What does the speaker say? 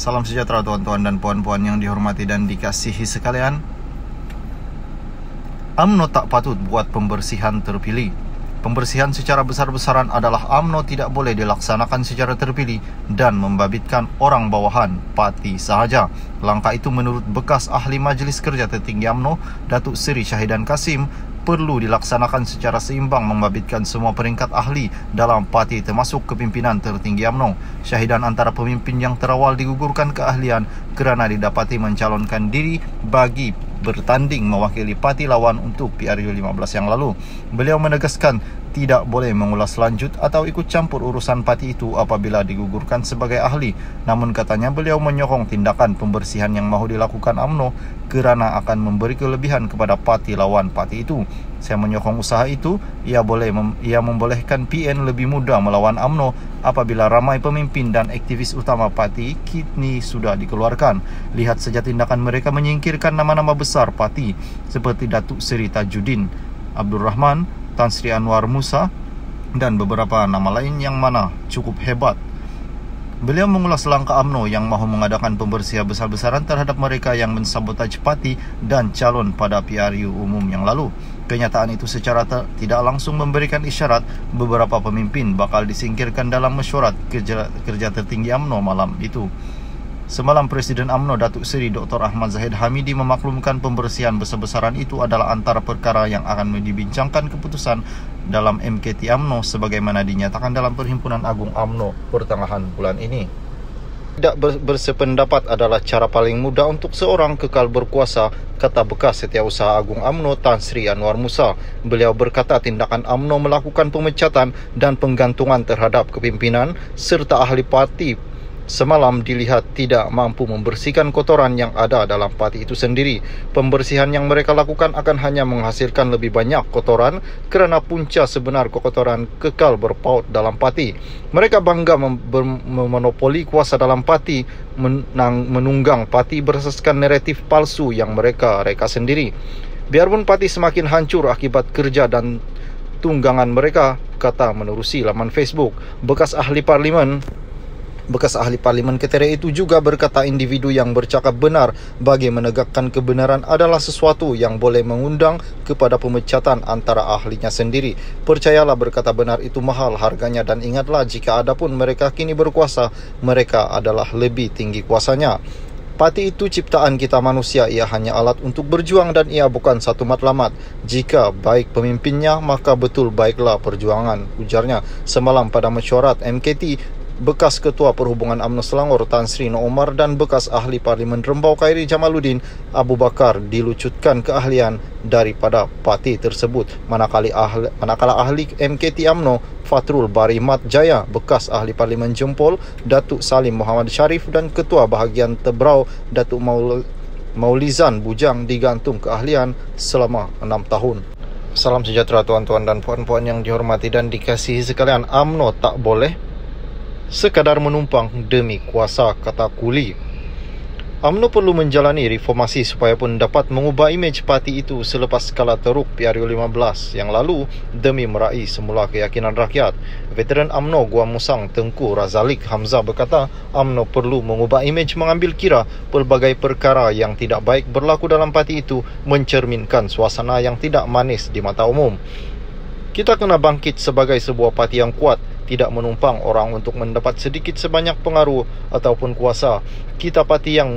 Salam sejahtera tuan-tuan dan puan-puan yang dihormati dan dikasihi sekalian. UMNO tak patut buat pembersihan terpilih. Pembersihan secara besar-besaran adalah UMNO tidak boleh dilaksanakan secara terpilih dan membabitkan orang bawahan parti sahaja. Langkah itu menurut bekas ahli Majlis Kerja Tertinggi UMNO, Datuk Seri Syahidan Kasim, perlu dilaksanakan secara seimbang membabitkan semua peringkat ahli dalam parti termasuk kepimpinan tertinggi UMNO. Syahidan antara pemimpin yang terawal digugurkan keahlian kerana didapati mencalonkan diri bagi bertanding mewakili parti lawan untuk PRU 15 yang lalu. Beliau menegaskan tidak boleh mengulas lanjut atau ikut campur urusan parti itu apabila digugurkan sebagai ahli. Namun katanya beliau menyokong tindakan pembersihan yang mahu dilakukan UMNO kerana akan memberi kelebihan kepada parti lawan parti itu. Saya menyokong usaha itu. Ia membolehkan PN lebih mudah melawan UMNO apabila ramai pemimpin dan aktivis utama parti kini sudah dikeluarkan. Lihat saja tindakan mereka menyingkirkan nama-nama besar parti seperti Datuk Seri Tajuddin Abdul Rahman, Tan Sri Anwar Musa dan beberapa nama lain yang mana cukup hebat. Beliau mengulas langkah UMNO yang mahu mengadakan pembersihan besar-besaran terhadap mereka yang mensabotaj parti dan calon pada PRU umum yang lalu. Kenyataan itu secara tidak langsung memberikan isyarat beberapa pemimpin bakal disingkirkan dalam mesyuarat kerja tertinggi UMNO malam itu. Semalam Presiden UMNO Datuk Seri Dr. Ahmad Zahid Hamidi memaklumkan pembersihan besar-besaran itu adalah antara perkara yang akan dibincangkan keputusan dalam MKT UMNO sebagaimana dinyatakan dalam Perhimpunan Agung UMNO pertengahan bulan ini. Tidak bersependapat adalah cara paling mudah untuk seorang kekal berkuasa, kata bekas Setiausaha Agung UMNO Tan Sri Anwar Musa. Beliau berkata tindakan UMNO melakukan pemecatan dan penggantungan terhadap kepimpinan serta ahli parti semalam dilihat tidak mampu membersihkan kotoran yang ada dalam parti itu sendiri. Pembersihan yang mereka lakukan akan hanya menghasilkan lebih banyak kotoran kerana punca sebenar kotoran kekal berpaut dalam parti. Mereka bangga memonopoli kuasa dalam parti, menunggang parti berasaskan naratif palsu yang mereka reka sendiri. Biarpun parti semakin hancur akibat kerja dan tunggangan mereka, kata menerusi laman Facebook. Bekas ahli Parlimen Ketere itu juga berkata individu yang bercakap benar bagi menegakkan kebenaran adalah sesuatu yang boleh mengundang kepada pemecatan antara ahlinya sendiri. Percayalah, berkata benar itu mahal harganya, dan ingatlah jika adapun mereka kini berkuasa, mereka adalah lebih tinggi kuasanya. Parti itu ciptaan kita manusia, ia hanya alat untuk berjuang dan ia bukan satu matlamat. Jika baik pemimpinnya, maka betul baiklah perjuangan, ujarnya semalam pada mesyuarat MKT. Bekas Ketua Perhubungan UMNO Selangor Tan Sri No Omar dan bekas ahli Parlimen Rembau Khairi Jamaluddin Abu Bakar dilucutkan keahlian daripada parti tersebut. Manakala ahli MKT UMNO Fatrul Bari Mat Jaya, bekas ahli Parlimen Jempol Datuk Salim Muhammad Sharif dan Ketua Bahagian Tebrau Datuk Maulizan Bujang digantung keahlian selama 6 tahun. Salam sejahtera tuan-tuan dan puan-puan yang dihormati dan dikasihi sekalian. UMNO tak boleh sekadar menumpang demi kuasa, kata Kuli. UMNO perlu menjalani reformasi supaya pun dapat mengubah imej parti itu selepas kalah teruk PRU 15 yang lalu demi meraih semula keyakinan rakyat. Veteran UMNO Gua Musang Tengku Razalik Hamzah berkata UMNO perlu mengubah imej mengambil kira pelbagai perkara yang tidak baik berlaku dalam parti itu mencerminkan suasana yang tidak manis di mata umum. Kita kena bangkit sebagai sebuah parti yang kuat, tidak menumpang orang untuk mendapat sedikit sebanyak pengaruh ataupun kuasa. Kita parti yang